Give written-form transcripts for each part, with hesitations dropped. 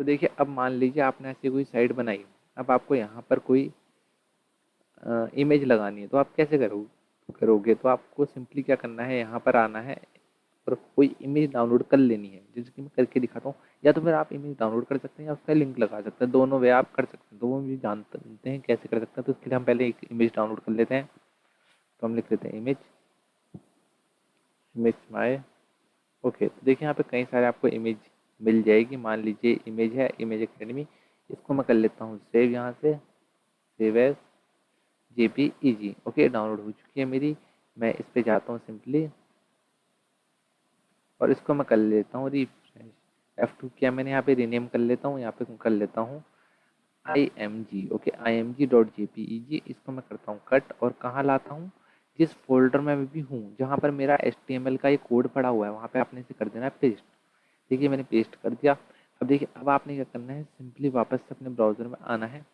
तो देखिए अब मान लीजिए आपने ऐसी कोई साइट बनाई, अब आपको यहाँ पर कोई इमेज लगानी है, तो आप कैसे करोगे? तो आपको सिंपली क्या करना है, यहाँ पर आना है और कोई इमेज डाउनलोड कर लेनी है, जैसे कि मैं करके दिखाता हूँ। या तो फिर आप इमेज डाउनलोड कर सकते हैं या उसका लिंक लगा सकते हैं, दोनों वे आप कर सकते हैं। दोनों भी जानते हैं कैसे कर सकते हैं। तो इसके लिए हम पहले एक इमेज डाउनलोड कर लेते हैं। तो हम लिख लेते हैं इमेज माय। ओके, तो देखिए यहाँ पे कई सारे आपको इमेज मिल जाएगी। मान लीजिए इमेज है इमेज एकेडमी, इसको मैं कर लेता हूँ सेव, यहाँ से save as JPEG। Okay, download हो चुकी है मेरी। मैं इस पे जाता हूँ सिंपली और इसको मैं कर लेता हूँ रिफ्रेश। F2 किया मैंने, यहाँ पे रीनेम कर लेता हूँ, यहाँ पे कर लेता हूँ IMG। ओके, img.jpeg, इसको मैं करता हूँ कट और कहाँ लाता हूँ, जिस फोल्डर में मैं भी हूँ, जहाँ पर मेरा HTML का ये कोड पड़ा हुआ है, वहाँ पे आपने इसे कर देना है पेस्ट। देखिए मैंने पेस्ट कर दिया। अब देखिए अब आपने क्या करना है, सिंपली वापस से अपने ब्राउज़र में आना है। ये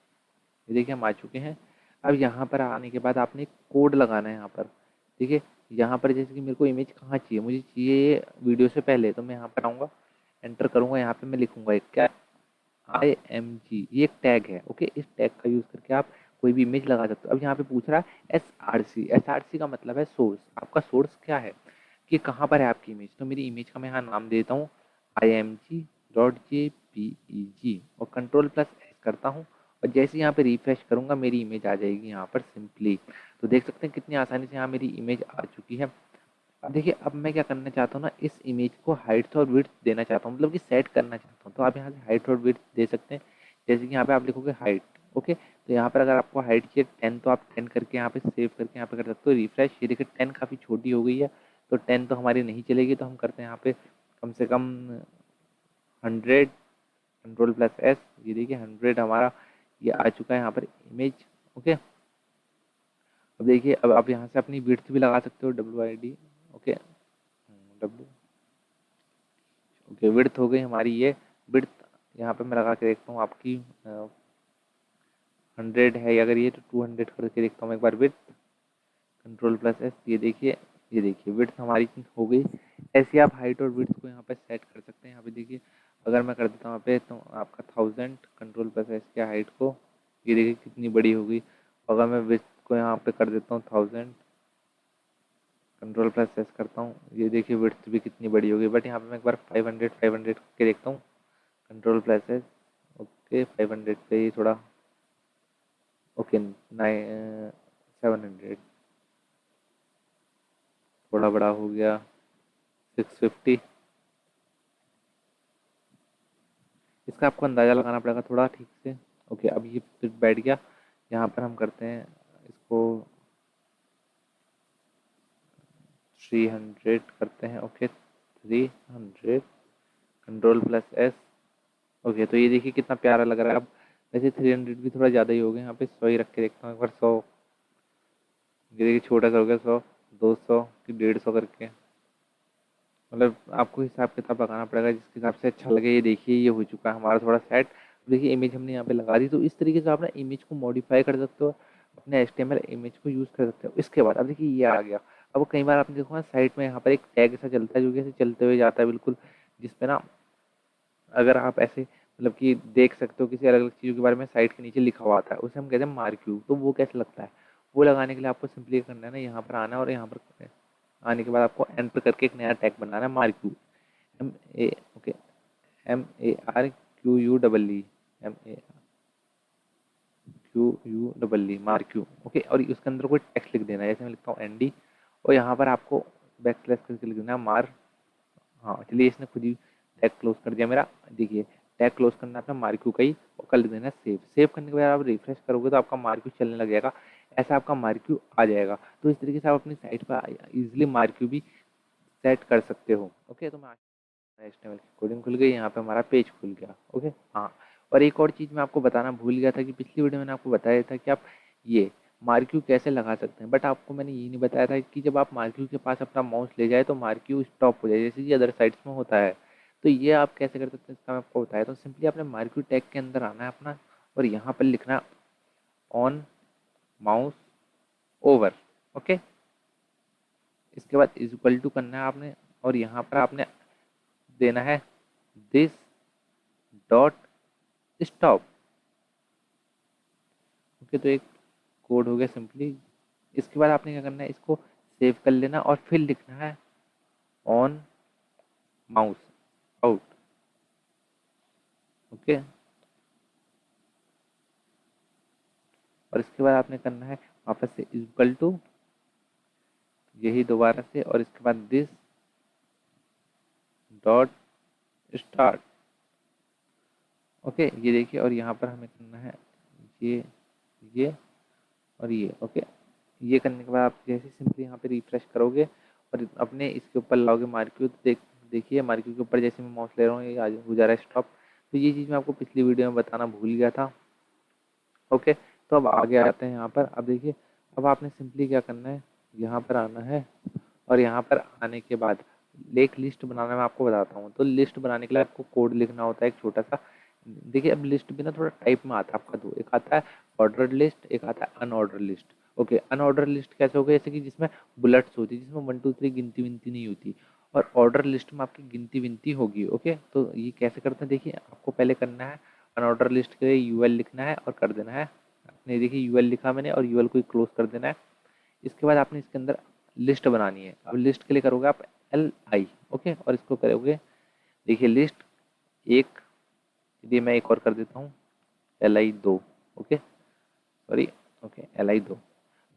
देखिए हम आ चुके हैं। अब यहाँ पर आने के बाद आपने कोड लगाना है यहाँ पर। देखिए यहाँ पर जैसे कि मेरे को इमेज कहाँ चाहिए, मुझे चाहिए वीडियो से पहले, तो मैं यहाँ पर आऊँगा, एंटर करूँगा, यहाँ पे मैं लिखूँगा एक क्या, IMG, ये एक टैग है। ओके, इस टैग का यूज़ करके आप कोई भी इमेज लगा सकते हो। अब यहाँ पे पूछ रहा है SRC का मतलब है सोर्स। आपका सोर्स क्या है कि कहाँ पर है आपकी इमेज, तो मेरी इमेज का मैं यहाँ नाम देता हूँ img.jpeg और कंट्रोल+S करता हूँ। और जैसे यहाँ पे रिफ्रेश करूँगा मेरी इमेज आ जाएगी यहाँ पर सिंपली। तो देख सकते हैं कितनी आसानी से यहाँ मेरी इमेज आ चुकी है। अब देखिए अब मैं क्या करना चाहता हूँ ना, इस इमेज को हाइट और विड्थ देना चाहता हूँ, मतलब कि सेट करना चाहता हूँ। तो आप यहाँ से हाइट और विड्थ दे सकते हैं। जैसे कि यहाँ पे आप लिखोगे हाइट। ओके, तो यहाँ पर अगर आपको हाइट चाहिए 10, तो आप 10 करके यहाँ पे सेव करके यहाँ पे कर सकते हो रिफ्रेश। ये देखिए 10 काफ़ी छोटी हो गई है, तो 10 तो हमारी नहीं चलेगी, तो हम करते हैं यहाँ पे कम से कम 100, कंट्रोल+S। ये देखिए 100 हमारा ये आ चुका है यहाँ पर इमेज। ओके, अब देखिए अब आप यहाँ से अपनी विड्थ भी लगा सकते हो, WID। Okay, W, okay, width हो गई हमारी ये विड्थ। यहाँ पे मैं लगा के देखता हूँ आपकी 100 है, अगर ये तो 200 करके देखता हूँ एक बार विड्थ, कंट्रोल+S। ये देखिए विड्थ हमारी हो गई। ऐसे आप हाइट और विड्थ को यहाँ पे सेट कर सकते हैं। यहाँ पे देखिए अगर मैं कर देता हूँ यहाँ पे, तो आपका 1000, कंट्रोल+S के हाइट को, ये देखिए कितनी बड़ी हो गई। अगर मैं विड्थ को यहाँ पे कर देता हूँ 1000, कंट्रोल+S करता हूँ, ये देखिए विड्थ भी कितनी बड़ी हो गई। बट यहाँ पे मैं एक बार 500 करके देखता हूँ, कंट्रोल+S। ओके, 500 पे ही थोड़ा, ओके 700 थोड़ा बड़ा हो गया, 650। इसका आपको अंदाज़ा लगाना पड़ेगा थोड़ा ठीक से। ओके, अब ये फिर बैठ गया। यहाँ पर हम करते हैं इसको 300 करते हैं। ओके, 300, कंट्रोल+S। ओके, तो ये देखिए कितना प्यारा लग रहा है। अब वैसे 300 भी थोड़ा ज़्यादा ही हो गए, यहाँ पे 100 ही रख के देखता हूँ एक बार। 100, ये देखिए छोटा सा हो गया, 100, 200 कि 150 करके, मतलब आपको हिसाब किताब लगाना पड़ेगा जिस हिसाब से अच्छा लगे। ये देखिए ये हो चुका है हमारा थोड़ा सेट। देखिए इमेज हमने यहाँ पे लगा दी। तो इस तरीके से आप ना इमेज को मॉडिफाई कर सकते हो, अपने HTML इमेज को यूज़ कर सकते हो। इसके बाद अब देखिए ये आ गया। अब कई बार आपने देखो ना साइट में यहाँ पर एक टैग ऐसा चलता है जो कि ऐसे चलते हुए जाता है बिल्कुल, जिसपे ना अगर आप ऐसे मतलब कि देख सकते हो किसी अलग अलग चीज़ों के बारे में, साइट के नीचे लिखा हुआ आता है, उसे हम कहते हैं मार्क्यू। तो वो कैसे लगता है, वो लगाने के लिए आपको सिंपली करना है ना, यहाँ पर आना है और यहाँ पर आने के बाद आपको एंटर करके एक नया टैग बनाना है, marquee. MA, okay, MARQUE, MARQUE, marquee. Okay, और उसके अंदर कोई टेक्स्ट लिख देना है, जैसे मैं लिखता हूँ ND, और यहाँ पर आपको बैकस्लैश करके लिख देना है मार। हाँ चलिए, इसने खुद ही टैग क्लोज कर दिया मेरा। देखिए टैग क्लोज करना है अपना मार्क्यू का ही, और कर देना सेव। सेव करने के बाद आप रिफ्रेश करोगे तो आपका मार्क्यू चलने लग जाएगा। ऐसा आपका मार्क्यू आ जाएगा। तो इस तरीके से आप अपनी साइट पर इजीली मार्क्यू भी सेट कर सकते हो। ओके, तो मैं HTML की कोडिंग खुल गई, यहाँ पे हमारा पेज खुल गया। ओके, हाँ, और एक और चीज़ मैं आपको बताना भूल गया था कि पिछली वीडियो में मैंने आपको बताया था कि आप ये मार्क्यू कैसे लगा सकते हैं, बट आपको मैंने ये नहीं बताया था कि जब आप मार्क्यू के पास अपना माउस ले जाए तो मार्क्यू स्टॉप हो जाए, जैसे कि अदर साइट्स में होता है। तो ये आप कैसे कर सकते हैं इसका मैं आपको बताया। तो सिंपली आपने मार्क्यू टैग के अंदर आना है अपना, और यहाँ पर लिखना ऑन माउस ओवर। ओके, इसके बाद इज इक्वल टू करना है आपने, और यहाँ पर आपने देना है दिस डॉट स्टॉप। ओके, तो एक कोड हो गया सिंपली। इसके बाद आपने क्या करना है, इसको सेव कर लेना और फिर लिखना है ऑन माउस आउट। ओके, और इसके बाद आपने करना है वापस से इक्वल टू यही दोबारा से, और इसके बाद दिस डॉट स्टार्ट। ओके, ये देखिए, और यहाँ पर हमें करना है ये और ये। ओके, ये करने के बाद आप जैसे सिंपली यहाँ पे रिफ्रेश करोगे और अपने इसके ऊपर लाओगे मार्क्यू, तो देखिए मार्क्यू के ऊपर जैसे मैं माउस ले रहा हूँ ये आज हो जा रहा है स्टॉप। तो ये चीज़ मैं आपको पिछली वीडियो में बताना भूल गया था। ओके, तो अब आगे आते हैं यहाँ पर। अब देखिए, अब आपने सिंपली क्या करना है, यहाँ पर आना है और यहाँ पर आने के बाद एक लिस्ट बनाना मैं आपको बताता हूँ। तो लिस्ट बनाने के लिए आपको कोड लिखना होता है एक छोटा सा। देखिए, अब लिस्ट भी ना थोड़ा टाइप में आता है आपका, दो, एक आता है ऑर्डर लिस्ट, एक आता है unordered list. Okay, unordered list कैसे होगा, जैसे कि जिसमें बुलेट्स होती है, जिसमें 1 2 3 गिनती विनती नहीं होती, और ऑर्डर लिस्ट में आपकी गिनती विनती होगी। ओके, तो ये कैसे करते हैं, देखिए आपको पहले करना है अनऑर्डर लिस्ट के लिए यूएल लिखना है और कर देना है आपने, देखिए यूएल लिखा मैंने और यूएल को क्लोज कर देना है। इसके बाद आपने इसके अंदर लिस्ट बनानी है। अब लिस्ट के लिए करोगे आप एल आई। ओके, और इसको करोगे, देखिए लिस्ट एक, यदि मैं एक और कर देता हूँ एल आई दो। Okay, sorry, okay L I दो।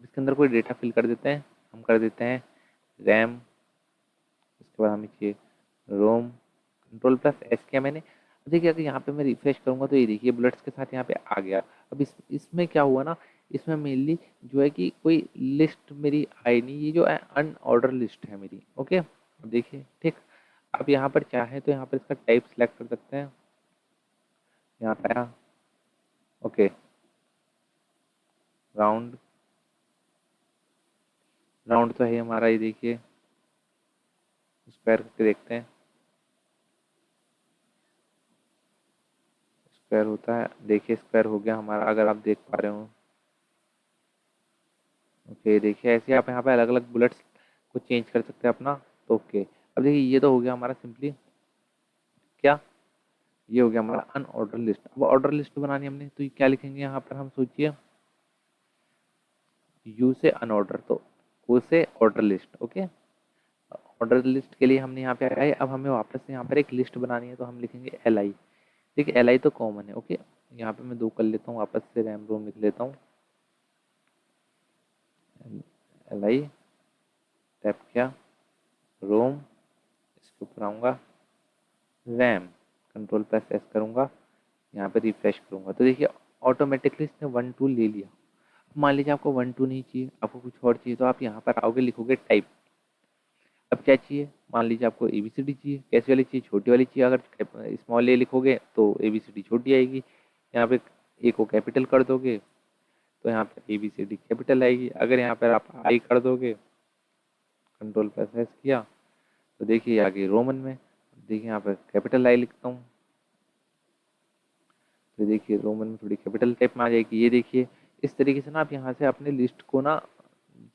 इसके अंदर कोई डेटा फिल कर देते हैं, हम कर देते हैं रैम। इसके बाद हमें चाहिए रोम। कंट्रोल प्लस एस किया मैंने। अब देखिए अगर यहाँ पे मैं रिफ्रेश करूँगा तो ये देखिए बुलेट्स के साथ यहाँ पे आ गया। अब इसमें क्या हुआ ना, इसमें मेनली जो है कि कोई लिस्ट मेरी आई नहीं, ये जो है अनऑर्डर लिस्ट है मेरी। ओके, अब देखिए ठीक, आप यहाँ पर चाहें तो यहाँ पर इसका टाइप सेलेक्ट कर सकते हैं, यहाँ पे आया। ओके, राउंड, राउंड तो है हमारा, ये देखिए स्क्वायर करके देखते हैं, स्क्वायर होता है, देखिए स्क्वायर हो गया हमारा, अगर आप देख पा रहे हो। ओके, देखिए ऐसे आप यहाँ पे अलग अलग बुलेट्स को चेंज कर सकते हैं अपना। तो ओके, अब देखिए ये तो हो गया हमारा सिंपली क्या, ये हो गया हमारा अनऑर्डर लिस्ट। अब ऑर्डर लिस्ट बनानी हमने, तो ये क्या लिखेंगे यहाँ पर, हम सोचिए यू से अनऑर्डर, तो ओ से order list. Okay, order list के लिए हमने यहाँ पे आए, अब हमें वापस से यहाँ पर एक लिस्ट बनानी है, तो हम लिखेंगे एल आई। देखिए एल आई तो कॉमन है। ओके, यहाँ पे मैं दो कर लेता हूँ, वापस से रैम रोम लिख लेता हूँ, एल आई टैप किया, रोम, इसके ऊपर आऊँगा, रैम, कंट्रोल प्लस एस करूँगा, यहाँ पे रिफ्रेश करूँगा, तो देखिए ऑटोमेटिकली इसने 1 2 ले लिया। मान लीजिए आपको 1 2 नहीं चाहिए, आपको कुछ और चाहिए, तो आप यहाँ पर आओगे, लिखोगे टाइप। अब क्या चाहिए, मान लीजिए आपको ए बी सी डी चाहिए, कैसी वाली चाहिए, छोटी वाली चाहिए। अगर स्मॉल ए लिखोगे तो ए बी सी डी छोटी आएगी, यहाँ पे ए को कैपिटल कर दोगे तो यहाँ पर A B C D capital आएगी। अगर यहाँ पर आप आई कर दोगे, कंट्रोल प्लस एस किया, तो देखिए आगे रोमन में, देखिए यहाँ पर कैपिटल आई लिखता हूँ, तो देखिए रोमन में थोड़ी कैपिटल टाइप में आ जाएगी। ये देखिए इस तरीके से ना आप यहाँ से अपने लिस्ट को ना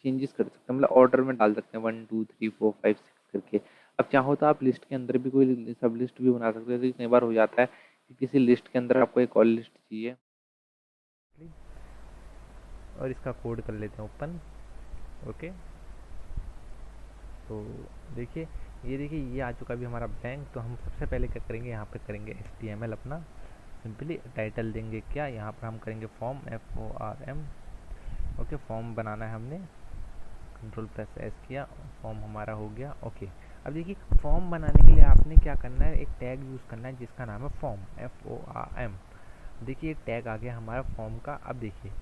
चेंजेस कर सकते हैं, मतलब ऑर्डर में डाल सकते हैं 1 2 3 4 5 6 करके। अब चाहो तो आप लिस्ट के अंदर भी कोई सब लिस्ट भी बना सकते हो, जैसे कई बार हो जाता है कि किसी लिस्ट के अंदर आपको एक और लिस्ट चाहिए, और इसका कोड कर लेते हैं ओपन। ओके, तो देखिए ये देखिए ये आ चुका भी हमारा ब्लैंक। तो हम सबसे पहले क्या करेंगे, यहाँ पे करेंगे HTML अपना, सिंपली टाइटल देंगे क्या, यहाँ पर हम करेंगे फॉर्म, FORM। ओके, फॉर्म बनाना है हमने, कंट्रोल प्लस एस किया, फॉर्म हमारा हो गया। ओके, अब देखिए फॉर्म बनाने के लिए आपने क्या करना है, एक टैग यूज़ करना है जिसका नाम है फॉर्म, FORM। देखिए एक टैग आ गया हमारा फॉर्म का। अब देखिए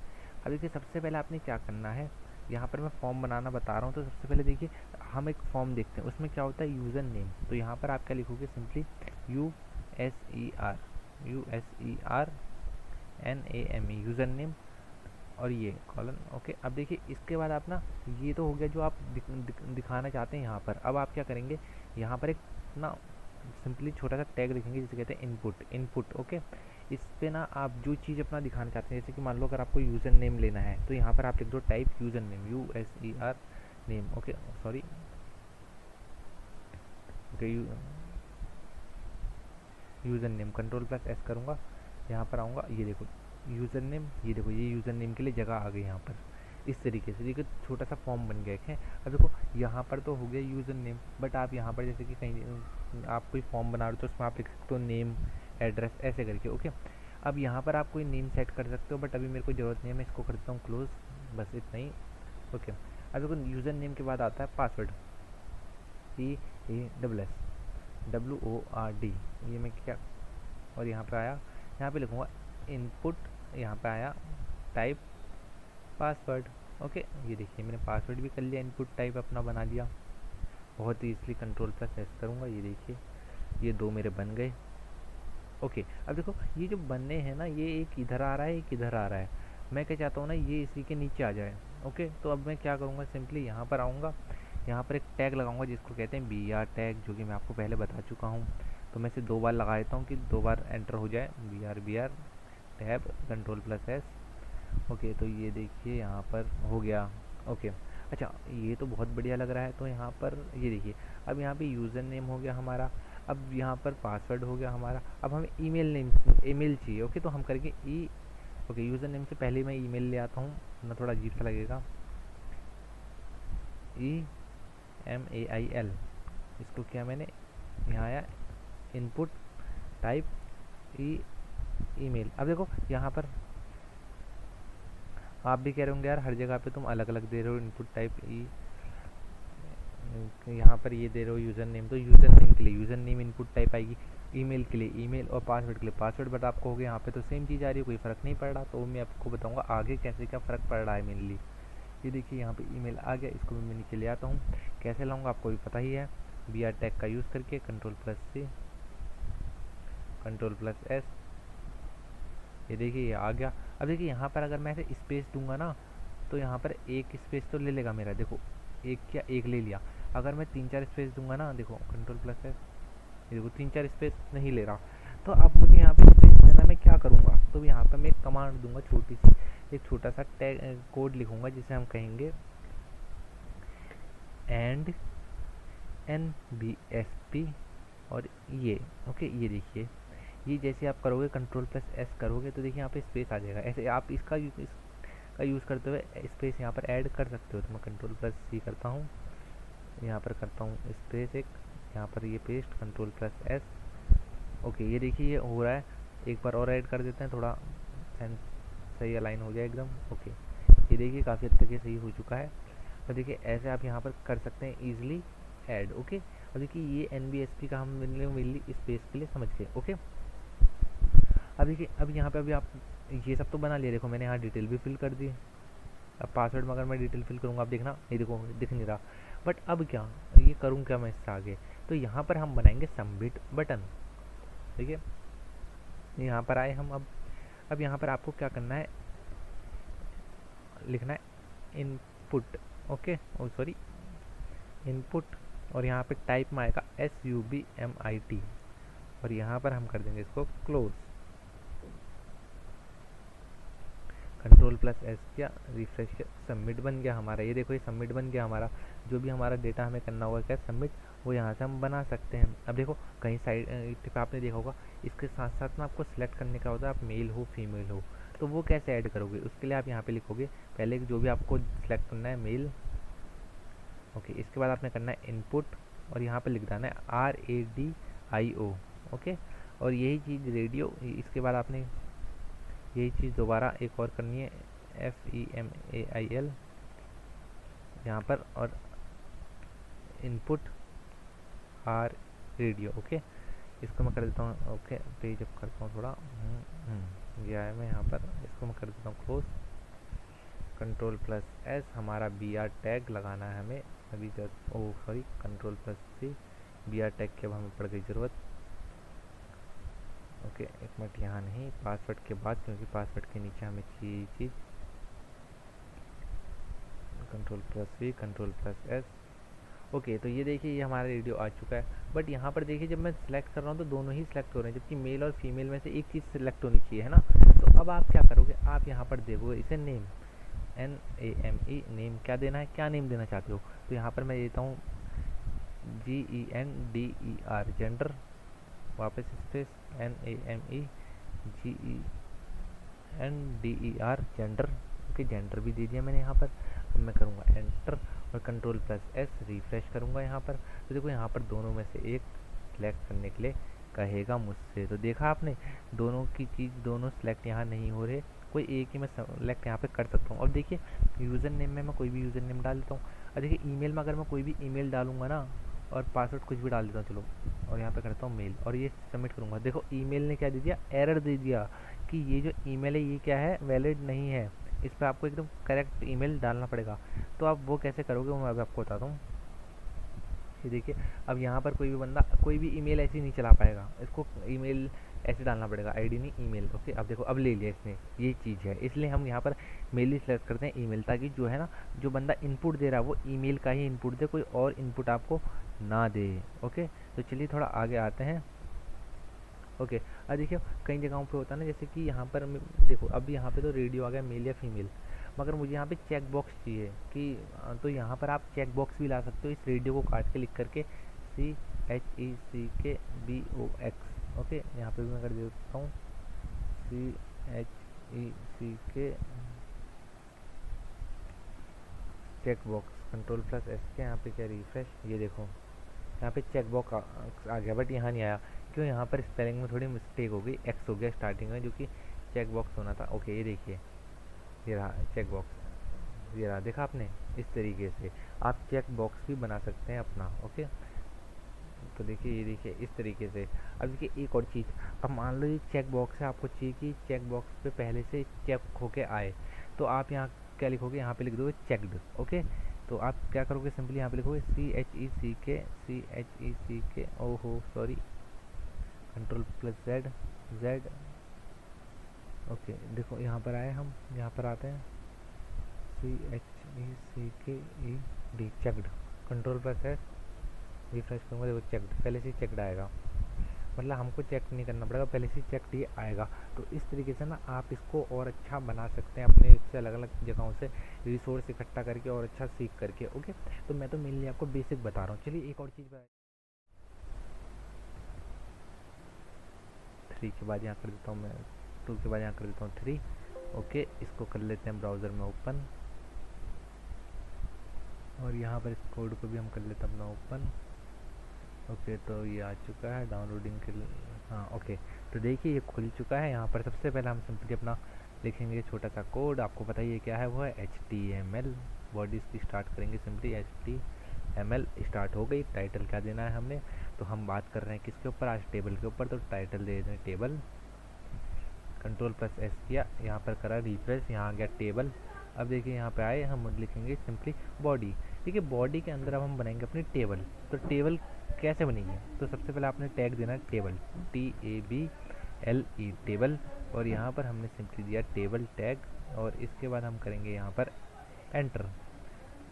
सबसे पहले आपने क्या करना है, यहाँ पर मैं फॉर्म बनाना बता रहा हूँ, तो सबसे पहले देखिए हम एक फॉर्म देखते हैं, उसमें क्या होता है यूज़र नेम। तो यहाँ पर आप क्या लिखोगे, सिंपली USERNAME, यूज़र नेम, और ये कॉलन। ओके, अब देखिए इसके बाद आप ना, ये तो हो गया जो आप दिखाना चाहते हैं यहाँ पर। अब आप क्या करेंगे, यहाँ पर एक ना सिंपली छोटा सा टैग लिखेंगे जिसे कहते हैं इनपुट। ओके, इस पे ना आप जो चीज़ अपना दिखाना चाहते हैं, जैसे कि मान लो अगर आपको यूज़र नेम लेना है, तो यहाँ पर आप लिख दो type user name, USER name. Okay, sorry, okay user name, control plus S करूँगा, यहाँ पर आऊँगा, ये देखो यूज़र नेम, ये देखो ये यूज़र नेम के लिए जगह आ गई यहाँ पर। इस तरीके से देखो छोटा सा फॉर्म बन गया है। अब देखो यहाँ पर तो हो गया यूज़र नेम, बट आप यहाँ पर जैसे कि कहीं आप कोई फॉर्म बना रहे हो तो उसमें आप लिख सकते हो नेम एड्रेस ऐसे करके। ओके, अब यहाँ पर आप कोई नेम सेट कर सकते हो, बट अभी मेरे को ज़रूरत नहीं है, मैं इसको कर देता हूँ क्लोज, बस इतना ही। ओके, अब देखो यूज़र नेम के बाद आता है पासवर्ड, PASSWORD, ये मैं क्या, और यहाँ पे आया, यहाँ पे लिखूँगा इनपुट, यहाँ पे आया टाइप पासवर्ड। ओके, ये देखिए मैंने पासवर्ड भी कर लिया, इनपुट टाइप अपना बना लिया बहुत ही ईजिली। Ctrl+S करूँगा, ये देखिए ये 2 मेरे बन गए। ओके, अब देखो ये जो बनने हैं ना, ये एक इधर आ रहा है, एक इधर आ रहा है। मैं क्या चाहता हूँ ना, ये इसी के नीचे आ जाए। ओके, तो अब मैं क्या करूँगा, सिंपली यहाँ पर आऊँगा, यहाँ पर एक टैग लगाऊंगा जिसको कहते हैं BR टैग, जो कि मैं आपको पहले बता चुका हूँ। तो मैं इसे 2 बार लगा देता हूँ कि 2 बार एंटर हो जाए, BR टैब Ctrl+S। ओके, तो ये देखिए यहाँ पर हो गया। ओके, अच्छा ये तो बहुत बढ़िया लग रहा है। तो यहाँ पर ये देखिए, अब यहाँ पे यूज़र नेम हो गया हमारा, अब यहाँ पर पासवर्ड हो गया हमारा। अब हमें ईमेल चाहिए। ओके, तो हम करेंगे ओके, यूज़र नेम से पहले मैं ईमेल ले आता हूँ, ना थोड़ा अजीब सा लगेगा, EMAIL, इसको किया मैंने, यहाँ आया इनपुट टाइप ईमेल। अब देखो यहाँ पर आप भी कह रहे होंगे यार हर जगह पे तुम अलग अलग दे रहे हो, इनपुट टाइप यहाँ पर ये दे रहे हो यूज़र नेम, तो यूज़र नेम के लिए यूज़र नेम इनपुट टाइप आएगी, ईमेल के लिए ईमेल, और पासवर्ड के लिए पासवर्ड। बट आपको हो गया यहाँ पे तो सेम चीज़ आ रही है, कोई फ़र्क नहीं पड़ रहा। तो मैं आपको बताऊँगा आगे कैसे क्या फ़र्क पड़ रहा है मेनली। ये देखिए यहाँ पे ईमेल आ गया, इसको मैं नीचे ले आता हूँ। कैसे लाऊंगा आपको भी पता ही है, BR टैग का यूज़ करके Ctrl+C Ctrl+S, ये देखिए ये आ गया। अब देखिए यहाँ पर अगर मैं ऐसे स्पेस दूंगा ना, तो यहाँ पर एक स्पेस तो ले लेगा मेरा, देखो एक क्या एक ले लिया। अगर मैं 3-4 स्पेस दूंगा ना, देखो Ctrl+S, ये देखो 3-4 स्पेस नहीं ले रहा। तो अब मुझे यहाँ पे स्पेस देना, मैं क्या करूँगा, तो यहाँ पर मैं एक कमांड दूंगा छोटी सी, एक छोटा सा टैग कोड लिखूंगा जिसे हम कहेंगे एंड NBSP, और ये ओके, ये देखिए ये जैसे आप करोगे Ctrl+S करोगे तो देखिए यहाँ पे स्पेस आ जाएगा। ऐसे आप इसका यूज़ करते हुए स्पेस यहाँ पर ऐड कर सकते हो। तो मैं Ctrl+C करता हूँ, यहाँ पर करता हूँ स्पेस एक, यहाँ पर ये पेस्ट Ctrl+S। ओके, ये देखिए ये हो रहा है, एक बार और ऐड कर देते हैं, थोड़ा सेंस सही अलाइन हो जाए एकदम। ओके, ये देखिए काफ़ी हद तक सही हो चुका है। तो देखिए ऐसे आप यहाँ पर कर सकते हैं ईजिली ऐड। ओके, और देखिए ये NBSP का हम मेनली स्पेस के लिए समझ गए। ओके, अब देखिए अब यहाँ पे अभी आप ये सब तो बना लिया, देखो मैंने यहाँ डिटेल भी फिल कर दी। अब पासवर्ड में अगर मैं डिटेल फिल करूँगा, आप देखना ये देखो दिख नहीं रहा। बट अब क्या ये करूँ क्या मैं इससे आगे, तो यहाँ पर हम बनाएंगे सबमिट बटन। ठीक है, यहाँ पर आए हम। अब यहाँ पर आपको क्या करना है, लिखना है इनपुट। ओके, ओ सॉरी इनपुट, और यहाँ पे टाइप में आएगा SUBMIT, और यहाँ पर हम कर देंगे इसको क्लोज। Ctrl+S किया, रिफ्रेश किया, सबमिट बन गया हमारा। ये देखो ये सबमिट बन गया हमारा। जो भी हमारा डेटा हमें करना होगा क्या सबमिट, वो यहाँ से हम बना सकते हैं। अब देखो कहीं साइड टिप आपने देखा होगा, इसके साथ साथ में आपको सिलेक्ट करने का होता है, आप मेल हो फीमेल हो, तो वो कैसे ऐड करोगे, उसके लिए आप यहाँ पे लिखोगे पहले जो भी आपको सिलेक्ट करना है मेल। ओके, इसके बाद आपने करना है इनपुट, और यहाँ पे लिख देना है RADIO। ओके, और यही चीज़ रेडियो, इसके बाद आपने यही चीज़ दोबारा एक और करनी है FEMAIL यहाँ पर, और इनपुट R रेडियो। ओके, इसको मैं कर देता हूँ। ओके, पेज अप करता हूँ थोड़ा, गया है मैं यहाँ पर, इसको मैं कर देता हूँ क्लोज। Ctrl+S, हमारा BR टैग लगाना है हमें अभी जस्ट, ओ सॉरी Ctrl+C, BR टैग की अब हमें पड़ गई ज़रूरत। ओके, एक मिनट, यहाँ नहीं, पासवर्ड के बाद, क्योंकि पासवर्ड के नीचे हमें चाहिए चीज़। Ctrl+V Ctrl+S। ओके, तो ये देखिए ये हमारा रेडियो आ चुका है। बट यहाँ पर देखिए जब मैं सिलेक्ट कर रहा हूँ तो दोनों ही सिलेक्ट हो रहे हैं, जबकि मेल और फीमेल में से एक चीज़ सिलेक्ट होनी चाहिए, है ना। तो अब आप क्या करोगे, आप यहाँ पर देखोगे इसे नेम, NAME, नेम क्या देना है, क्या नेम देना चाहते हो। तो यहाँ पर मैं देता हूँ GENDER, जेंडर, वापस space NAME, GENDER gender. Okay, gender भी दे दिया मैंने यहाँ पर। अब मैं करूँगा एंटर और कंट्रोल+S रिफ्रेश करूँगा यहाँ पर। तो देखो यहाँ पर दोनों में से एक सिलेक्ट करने के लिए कहेगा मुझसे। तो देखा आपने, दोनों की चीज़ दोनों सिलेक्ट यहाँ नहीं हो रहे, कोई एक ही मैं सेलेक्ट यहाँ पे कर सकता हूँ। अब देखिए यूज़र नेम में मैं कोई भी यूज़र नेम डाल देता हूँ। और देखिए ईमेल में अगर मैं कोई भी ईमेल डालूंगा ना, और पासवर्ड कुछ भी डाल देता हूँ, चलो, और यहाँ पे करता हूँ मेल और ये सबमिट करूँगा। देखो ईमेल ने क्या दे दिया, एरर दे दिया कि ये जो ईमेल है ये क्या है, वैलिड नहीं है। इस पर आपको एकदम करेक्ट ईमेल डालना पड़ेगा। तो आप वो कैसे करोगे वो मैं अभी आपको बताता हूँ। ये देखिए अब यहाँ पर कोई भी बंदा कोई भी ईमेल ऐसे नहीं चला पाएगा, इसको ईमेल ऐसे डालना पड़ेगा, आईडी नहीं ईमेल। ओके, अब देखो अब ले लिया इसने, ये चीज़ है, इसलिए हम यहाँ पर मेल ही सेलेक्ट करते हैं, ईमेल, ताकि जो है ना, जो बंदा इनपुट दे रहा है वो ईमेल का ही इनपुट दे, कोई और इनपुट आपको ना दे। ओके, तो चलिए थोड़ा आगे आते हैं। ओके, अब देखिए कई जगहों पे होता है ना, जैसे कि यहाँ पर देखो अब यहाँ पे तो रेडियो आ गया, मेल या फीमेल, मगर मुझे यहाँ पे चेक बॉक्स चाहिए कि तो यहाँ पर आप चेक बॉक्स भी ला सकते हो, इस रेडियो को काट के लिख करके CHECKBOX। ओके, यहाँ पे भी मैं कर देता हूँ CHECK चेक बॉक्स, कंट्रोल+S के यहाँ पे क्या रिफ्रेश, ये देखो यहाँ पे चेक बॉक्स आ गया, बट यहाँ नहीं आया, क्यों, यहाँ पर स्पेलिंग में थोड़ी मिस्टेक हो गई, एक्स हो गया स्टार्टिंग में, जो कि चेक बॉक्स होना था। ओके, ये देखिए ये रहा चेक बॉक्स, ये रहा, देखा आपने। इस तरीके से आप चेक बॉक्स भी बना सकते हैं अपना। ओके, तो देखिए ये देखिए इस तरीके से। अब देखिए एक और चीज़, अब मान लो ये चेक बॉक्स है, आपको चाहिए कि चेक बॉक्स पे पहले से चेक होके आए, तो आप यहाँ क्या लिखोगे, यहाँ पे लिख दोगे चेकड। ओके, तो आप क्या करोगे, सिंपली यहाँ पे लिखोगे CHECK, ओहो सॉरी, कंट्रोल+Z Z। ओके, देखो यहाँ पर आए, हम यहाँ पर आते हैं CHECKED चेकड, कंट्रोल+S रिफ्रेश करूँगा, देखो चेकड, पहले से चेकड आएगा, मतलब हमको चेक नहीं करना पड़ेगा, पहले से चेकड ही आएगा। तो इस तरीके से ना आप इसको और अच्छा बना सकते हैं, अपने से अलग अलग जगहों से रिसोर्स इकट्ठा करके और अच्छा सीख करके। ओके, तो मैं तो मेनली आपको बेसिक बता रहा हूँ। चलिए एक और चीज़ बता, 3 के बाद यहाँ कर देता हूँ मैं, 2 के बाद यहाँ कर देता हूँ 3। ओके, इसको कर लेते हैं ब्राउज़र में ओपन, और यहाँ पर इस कोड को भी हम कर लेते हैं अपना ओपन। ओके, तो ये आ चुका है डाउनलोडिंग के लिए, हाँ। ओके, तो देखिए ये खुल चुका है। यहाँ पर सबसे पहले हम सिंपली अपना लिखेंगे छोटा सा कोड, आपको पता ही है क्या है, वो है HTML। बॉडी इसकी स्टार्ट करेंगे सिंपली HTML, स्टार्ट हो गई। टाइटल क्या देना है हमने, तो हम बात कर रहे हैं किसके ऊपर, आज टेबल के ऊपर, तो टाइटल दे दें टेबल। कंट्रोल+S किया, यहाँ पर करा रिफ्रेश, यहाँ आ गया टेबल। अब देखिए यहाँ पे आए, हम लिखेंगे सिंपली बॉडी। देखिए बॉडी के अंदर अब हम बनाएंगे अपनी टेबल। तो टेबल कैसे बनेगी, तो सबसे पहले आपने टैग देना है टेबल, TABLE टेबल, और यहाँ पर हमने सिंपली दिया टेबल टैग, और इसके बाद हम करेंगे यहाँ पर एंटर।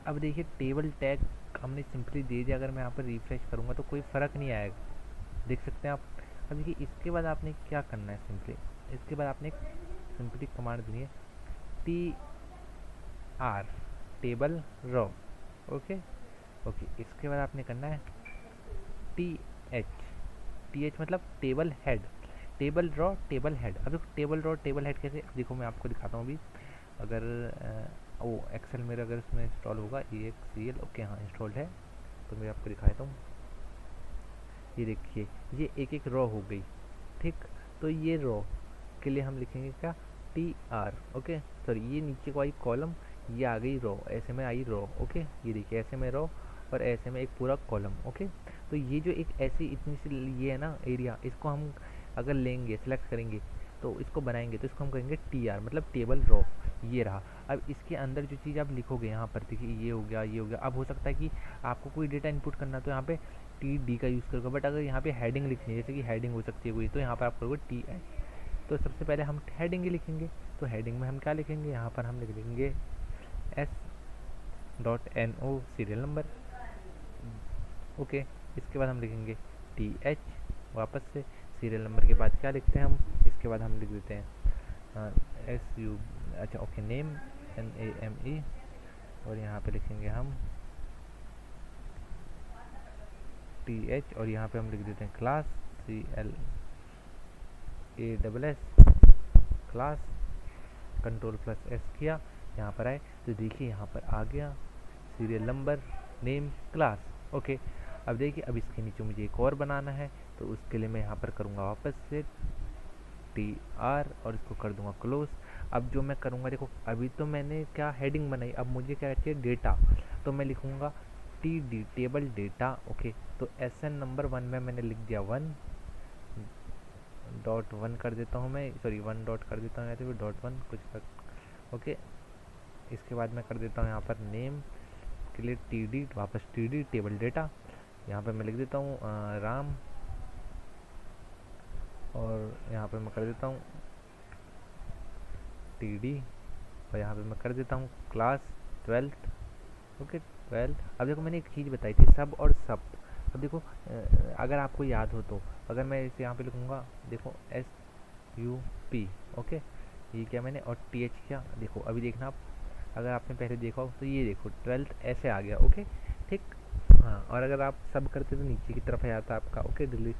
अब देखिए टेबल टैग हमने सिंपली दे दिया, अगर मैं यहाँ पर रिफ्रेश करूँगा तो कोई फ़र्क नहीं आएगा, देख सकते हैं आप। अब देखिए इसके बाद आपने क्या करना है, सिंपली इसके बाद आपने सिंपली कमांड देनी है TR टेबल रॉ। ओके, इसके बाद आपने करना है TH मतलब table head, table raw table head. अब देखो टेबल रॉ टेबल हेड कैसे, अब देखो मैं आपको दिखाता हूँ अभी। अगर वो एक्सेल मेरा अगर इसमें इंस्टॉल होगा, EXCL, ओके हाँ इंस्टॉल्ड है, तो मैं आपको दिखाता हूँ। ये देखिए ये एक एक रॉ हो गई, ठीक। तो ये रॉ के लिए हम लिखेंगे क्या, TR। ओके, सॉरी ये नीचे को आई कॉलम, ये आ गई रॉ, ऐसे में आई रॉ। ओके, ये देखिए ऐसे में रॉ, और ऐसे में एक पूरा कॉलम। ओके, तो ये जो एक ऐसी इतनी सी ये है ना एरिया, इसको हम अगर लेंगे, सेलेक्ट करेंगे, तो इसको बनाएंगे, तो इसको हम कहेंगे TR मतलब टेबल रॉ। ये रहा। अब इसके अंदर जो चीज़ आप लिखोगे यहाँ पर, देखिए ये हो गया, ये हो गया। अब हो सकता है कि आपको कोई डेटा इनपुट करना, तो यहाँ पे TD का यूज़ करोगे, बट अगर यहाँ पे हेडिंग लिखनी है, जैसे कि हेडिंग हो सकती है कोई, तो यहाँ पर आप करोगे TH। तो सबसे पहले हम हेडिंग ही लिखेंगे, तो हेडिंग में हम क्या लिखेंगे, यहाँ पर हम लिख देंगे S.NO सीरियल नंबर। ओके, इसके बाद हम लिखेंगे TH, वापस से सीरियल नंबर के बाद क्या लिखते हैं हम, इसके बाद हम लिख देते हैं SU, अच्छा ओके, नेम NAME, और यहाँ पे लिखेंगे हम TH, और यहाँ पे हम लिख देते हैं class CLASS। ASS class, control plus S किया, यहाँ पर आए तो देखिए यहाँ पर आ गया serial number, name, class. Okay, अब देखिए अब इसके नीचे मुझे एक और बनाना है, तो उसके लिए मैं यहाँ पर करूँगा वापस से TR और इसको कर दूंगा क्लोज। अब जो मैं करूँगा, देखो अभी तो मैंने क्या हेडिंग बनाई, अब मुझे क्या चाहिए, डेटा, तो मैं लिखूँगा TD टेबल डेटा। ओके, तो SN नंबर 1 में मैंने लिख दिया 1.1 कर देता हूँ मैं, सॉरी 1 डॉट कर देता हूँ या तो .1 कुछ कर। ओके, इसके बाद मैं कर देता हूँ यहाँ पर नेम के लिए TD, वापस TD टेबल डेटा, यहाँ पर मैं लिख देता हूँ राम, और यहाँ पर मैं कर देता हूँ TD, और यहाँ पे मैं कर देता हूँ क्लास 12th। ओके 12। अब देखो मैंने एक चीज़ बताई थी, सब और सब। अब देखो अगर आपको याद हो तो, अगर मैं इसे यहाँ पे लिखूँगा, देखो SUP। ओके, ये क्या मैंने और TH किया, देखो अभी देखना आप, अगर आपने पहले देखा हो तो ये देखो 12th ऐसे आ गया। ओके ठीक, हाँ, और अगर आप सब करते तो नीचे की तरफ आ जाता आपका। ओके डिलीट,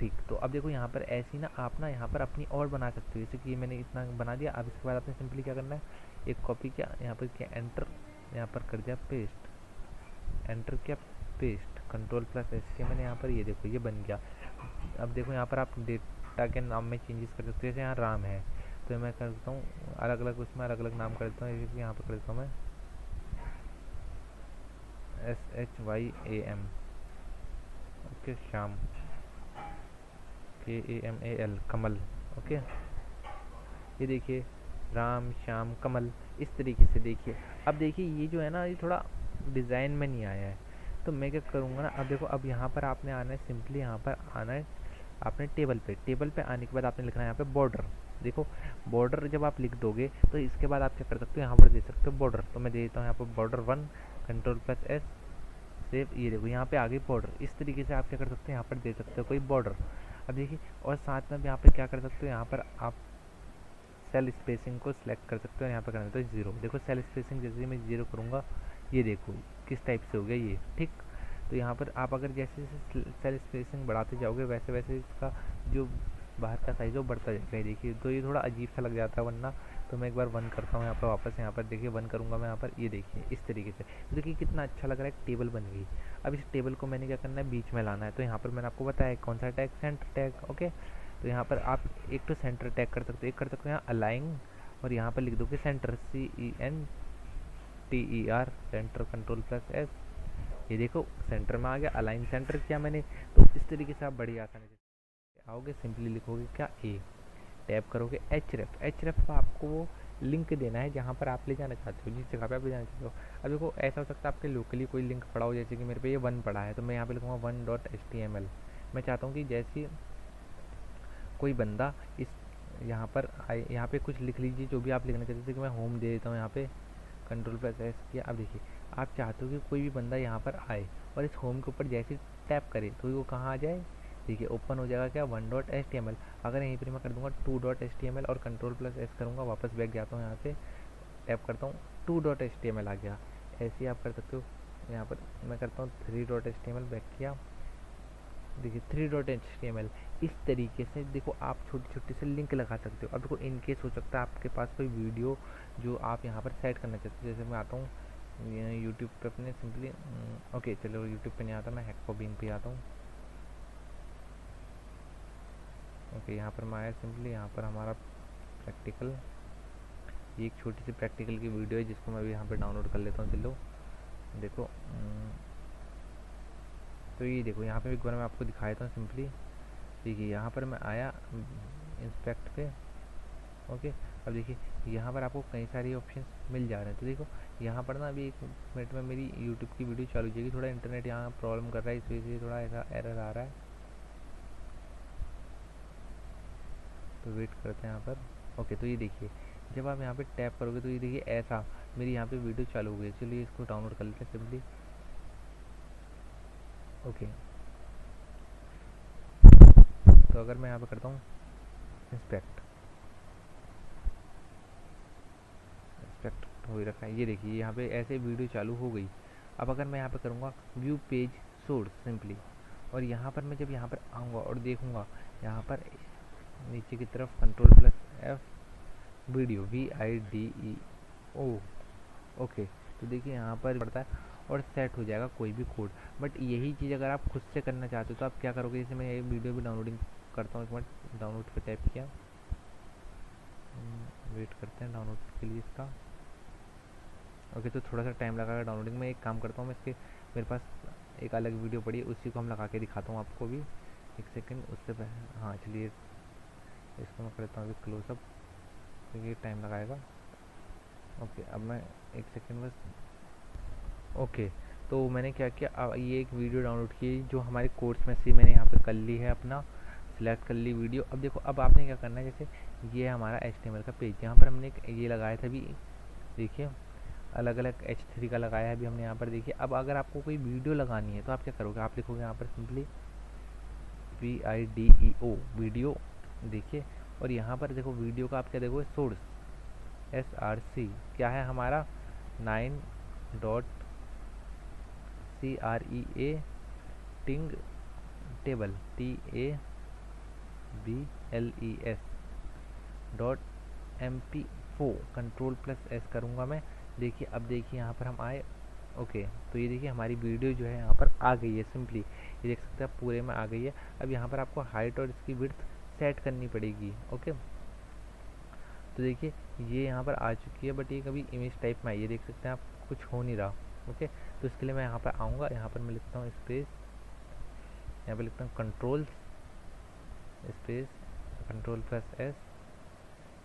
ठीक। तो अब देखो यहाँ पर ऐसी ना आप ना यहाँ पर अपनी और बना सकते हो, जैसे कि मैंने इतना बना दिया। अब इसके बाद आपने सिंपली क्या करना है, एक कॉपी किया, यहाँ पर किया एंटर, यहाँ पर कर दिया पेस्ट, एंटर किया पेस्ट, कंट्रोल प्लस एस किया मैंने यहाँ पर, ये देखो ये बन गया। अब देखो यहाँ पर आप डेटा के नाम में चेंजेस कर सकते हो, जैसे यहाँ राम है तो मैं कर देता हूँ अलग अलग, उसमें अलग अलग नाम कर देता हूँ, जैसे कि यहाँ पर कर देता हूँ मैं SHYAM। ओके, श्याम, KAMAL, कमल। ओके, ये देखिए राम श्याम कमल, इस तरीके से देखिए। अब देखिए ये जो है ना, ये थोड़ा डिज़ाइन में नहीं आया है, तो मैं क्या करूँगा ना, अब देखो अब यहाँ पर आपने आना है, सिंपली यहाँ पर आना है आपने टेबल पे, टेबल पे आने के बाद आपने लिखना है यहाँ पे बॉर्डर। देखो बॉर्डर जब आप लिख दोगे तो इसके बाद आप क्या कर सकते हो, यहाँ पर दे सकते हो बॉर्डर, तो मैं दे देता हूँ यहाँ पर border 1, control plus S, save. ये देखो यहाँ पे आ गई बॉर्डर। इस तरीके से आप क्या कर सकते हो, यहाँ पर दे सकते हो कोई बॉर्डर। अब देखिए, और साथ में यहाँ पे क्या कर सकते हो, यहाँ पर आप सेल स्पेसिंग को सिलेक्ट कर सकते हो, यहाँ पर करना तो 0। देखो सेल स्पेसिंग जैसे मैं 0 करूँगा, ये देखो किस टाइप से हो गया ये, ठीक। तो यहाँ पर आप अगर जैसे जैसे सेल स्पेसिंग बढ़ाते जाओगे वैसे वैसे इसका जो बाहर का साइज वो बढ़ता जाएगा। देखिए तो ये थोड़ा अजीब सा लग जाता है वरना, तो मैं एक बार 1 करता हूँ यहाँ पर वापस, यहाँ पर देखिए 1 करूँगा मैं यहाँ पर, ये देखिए इस तरीके से। तो देखिए कितना अच्छा लग रहा है, एक टेबल बन गई। अब इस टेबल को मैंने क्या करना है, बीच में लाना है, तो यहाँ पर मैंने आपको बताया कौन सा टैग, सेंटर टैग। ओके, तो यहाँ पर आप एक तो सेंटर टैग कर सकते हो, एक कर सकते हो यहाँ अलाइन, और यहाँ पर लिख दो कि centre, CENTER, centre, control plus S, ये देखो सेंटर में आ गया, अलाइन सेंटर किया मैंने। तो इस तरीके से आप बड़ी आसानी से आओगे, सिंपली लिखोगे क्या, ए, टैप करोगे href, href को आपको वो लिंक देना है जहाँ पर आप ले जाना चाहते हो, जिस जगह पे आप ले जाना चाहते हो। अब देखो ऐसा हो सकता है आपके लोकली कोई लिंक पड़ा हो, जैसे कि मेरे पे ये 1 पड़ा है, तो मैं यहाँ पे लिखूँगा 1.html। मैं चाहता हूँ कि जैसे कोई बंदा इस यहाँ पर आए, यहाँ पे कुछ लिख लीजिए जो भी आप लिखना चाहते थे, कि मैं होम दे देता हूँ यहाँ पे, कंट्रोल प्लस एस किया। अब देखिए आप चाहते हो कि कोई भी बंदा यहाँ पर आए और इस होम के ऊपर जैसे टैप करे तो वो कहाँ आ जाए, देखिए ओपन हो जाएगा क्या, 1.html। अगर यहीं पर मैं कर दूंगा 2.html और कंट्रोल प्लस एस करूँगा, वापस बैक जाता हूँ, यहाँ से टैप करता हूँ, 2.html आ गया। ऐसे ही आप कर सकते हो। यहाँ पर मैं करता हूँ 3.html, बैक किया, देखिए 3.html। इस तरीके से देखो आप छोटी छोटी से लिंक लगा सकते हो। अब देखो इनकेस हो सकता है आपके पास कोई वीडियो जो आप यहाँ पर सेट करना चाहते हो, जैसे मैं आता हूँ यूट्यूब पे अपने सिंपली, ओके चलो यूट्यूब पे नहीं आता, मैं हैक फॉर बीइंग पे आता हूँ। ओके, यहाँ पर मैं आया सिंपली, यहाँ पर हमारा प्रैक्टिकल, ये एक छोटी सी प्रैक्टिकल की वीडियो है जिसको मैं अभी यहाँ पर डाउनलोड कर लेता हूँ। चलो देखो, तो ये देखो यहाँ पे एक बार मैं आपको दिखाया था सिंपली। देखिए यहाँ पर मैं आया इंस्पेक्ट पे। ओके, अब देखिए यहाँ पर आपको कई सारे ऑप्शन मिल जा रहे हैं। तो देखो यहाँ पर ना अभी 1 मिनट में मेरी यूट्यूब की वीडियो चालू हो जाएगी। थोड़ा इंटरनेट यहाँ प्रॉब्लम कर रहा है, इस वजह से थोड़ा ऐसा एरर आ रहा है, तो वेट करते हैं यहाँ पर। ओके, तो ये देखिए जब आप यहाँ पे टैप करोगे तो ये देखिए ऐसा मेरी यहाँ पे वीडियो चालू हो गई। चलिए इसको डाउनलोड कर लेते हैं सिंपली। ओके, तो अगर मैं यहाँ पे करता हूँ इंस्पेक्ट, हो ही रखा है, ये देखिए यहाँ पे ऐसे वीडियो चालू हो गई। अब अगर मैं यहाँ पे करूँगा व्यू पेज सोर्स सिंपली, और यहाँ पर मैं जब यहाँ पर आऊँगा और देखूँगा यहाँ पर नीचे की तरफ Ctrl+F वीडियो VIDEO। ओके, तो देखिए यहाँ पर पड़ता है और सेट हो जाएगा कोई भी कोड। बट यही चीज़ अगर आप खुद से करना चाहते हो तो आप क्या करोगे, जैसे मैं ये वीडियो भी डाउनलोडिंग करता हूँ, एक मिनट, डाउनलोड पे टैप किया, वेट करते हैं डाउनलोड के लिए इसका। ओके, तो थोड़ा सा टाइम लगाएगा डाउनलोडिंग में। एक काम करता हूँ मैं, इसके मेरे पास एक अलग वीडियो पड़ी है, उसी को हम लगा के दिखाता हूँ आपको भी। एक सेकेंड, उससे पहले हाँ चलिए इसको मैं करता हूँ अभी क्लोजअप, तो ये टाइम लगाएगा। ओके, अब मैं एक सेकेंड बस। ओके, तो मैंने क्या किया, ये एक वीडियो डाउनलोड की जो हमारे कोर्स में से मैंने यहाँ पे कर ली है, अपना सिलेक्ट कर ली वीडियो। अब देखो, अब आपने क्या करना है, जैसे ये हमारा HTML का पेज, यहाँ पर हमने एक ये लगाया था अभी, देखिए अलग अलग H3 का लगाया है अभी हमने यहाँ पर। देखिए अब अगर आपको कोई वीडियो लगानी है तो आप क्या करोगे, आप लिखोगे यहाँ पर सिंपली VIDEO वीडियो, देखिए। और यहाँ पर देखो वीडियो का आप क्या देखोगे, सोर्स SRC क्या है हमारा 9.CREA टिंग टेबल TABLES.MP4 Ctrl+S करूँगा मैं। देखिए अब देखिए यहाँ पर हम आए। ओके, तो ये देखिए हमारी वीडियो जो है यहाँ पर आ गई है सिंपली, ये देख सकते हैं आप पूरे में आ गई है। अब यहाँ पर आपको हाइट और इसकी विड्थ सेट करनी पड़ेगी। ओके, तो देखिए ये यहाँ पर आ चुकी है, बट ये कभी इमेज टाइप में आई है, देख सकते हैं आप, कुछ हो नहीं रहा। ओके, तो इसके लिए मैं यहाँ पर आऊँगा, यहाँ पर मैं लिखता हूँ स्पेस, यहाँ पर लिखता हूँ कंट्रोल स्पेस Ctrl+S,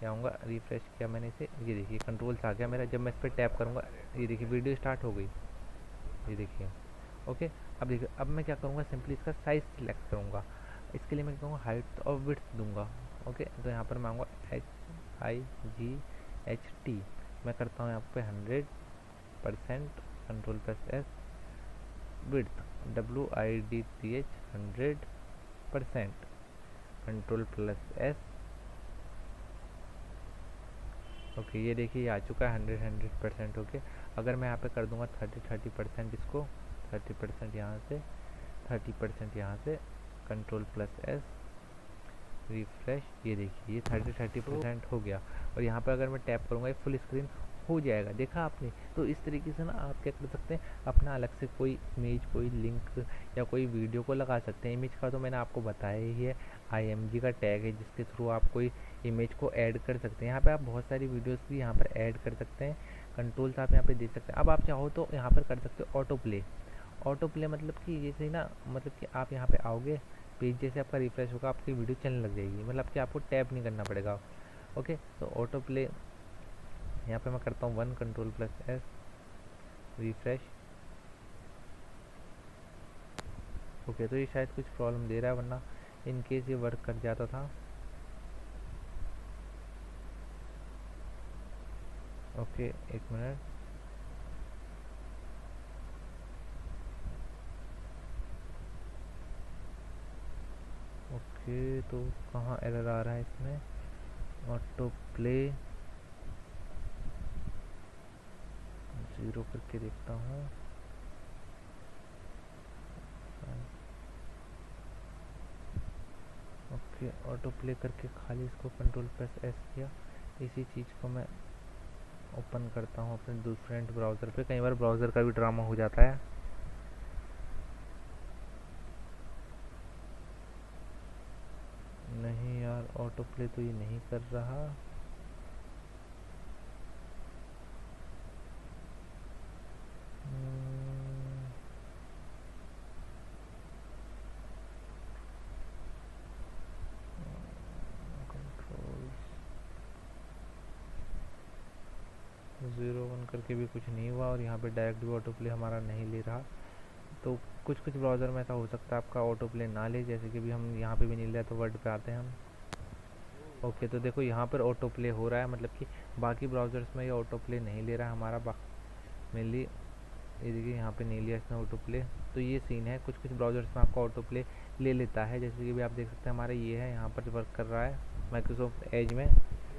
आऊँगा, रिफ्रेश किया मैंने इसे, ये देखिए कंट्रोल्स आ गया मेरा। जब मैं इस पर टैप करूँगा, ये देखिए वीडियो स्टार्ट हो गई, ये देखिए। ओके, अब देखिए अब मैं क्या करूँगा, सिंपली इसका साइज़ सिलेक्ट करूँगा। इसके लिए मैं कहूँगा हाइट और विड्थ दूंगा। ओके, तो यहाँ पर मैं आऊँगा HIGHT, मैं करता हूँ यहाँ पे 100%, Ctrl+S, width WIDTH 100%, Ctrl+S। Okay, ये देखिए ये आ चुका है 100% ओके। अगर मैं यहाँ पे कर दूंगा 30% इसको, 30% यहाँ से, 30% यहाँ से, Ctrl+S, रिफ्रेश, ये देखिए ये 30% हो गया। और यहाँ पे अगर मैं टैप करूँगा ये फुल स्क्रीन हो जाएगा, देखा आपने। तो इस तरीके से ना आप क्या कर सकते हैं, अपना अलग से कोई इमेज, कोई लिंक या कोई वीडियो को लगा सकते हैं। इमेज का तो मैंने आपको बताया ही है, IMG का टैग है जिसके थ्रू आप कोई इमेज को ऐड कर सकते हैं। यहाँ पे आप बहुत सारी वीडियोस भी यहाँ पर ऐड कर सकते हैं, कंट्रोल्स आप यहाँ पे दे सकते हैं। अब आप चाहो तो यहाँ पर कर सकते हो ऑटो प्ले। ऑटो प्ले मतलब कि जैसे ना, मतलब कि आप यहाँ पे आओगे, पेज जैसे आपका रिफ्रेश होगा, आपकी वीडियो चलने लग जाएगी, मतलब कि आपको टैप नहीं करना पड़ेगा। ओके, तो ऑटो प्ले यहाँ पे मैं करता हूँ 1, Ctrl+S, रिफ्रेश। ओके, तो ये शायद कुछ प्रॉब्लम दे रहा है, वरना इन केस ये वर्क कर जाता था। ओके, एक मिनट, ओके, तो कहाँ एरर आ रहा है इसमें, ऑटो प्ले 0 करके देखता हूँ। ओके, ऑटो प्ले करके खाली इसको Ctrl+S किया। इसी चीज़ को मैं ओपन करता हूँ अपने डिफरेंट ब्राउज़र पे, कई बार ब्राउज़र का भी ड्रामा हो जाता है। नहीं यार, ऑटो प्ले तो ये नहीं कर रहा। कंट्रोल 01 करके भी कुछ नहीं हुआ, और यहाँ पे डायरेक्ट भी ऑटो प्ले हमारा नहीं ले रहा। तो कुछ कुछ ब्राउज़र में ऐसा हो सकता है आपका ऑटो प्ले ना ले, जैसे कि भी हम यहाँ पे भी नहीं ले रहे, तो वर्ड पे आते हैं हम। ओके, तो देखो यहाँ पर ऑटो प्ले हो रहा है, मतलब कि बाकी ब्राउज़र्स में ये ऑटो प्ले नहीं ले रहा है हमारा। मेनली ये देखिए यहाँ पे नहीं लिया इसने ऑटो प्ले, तो ये सीन है। कुछ कुछ ब्राउज़र्स में आपका ऑटो प्ले ले लेता है, जैसे कि भी आप देख सकते हैं हमारा ये है, यहाँ पर वर्क कर रहा है माइक्रोसॉफ्ट एज में।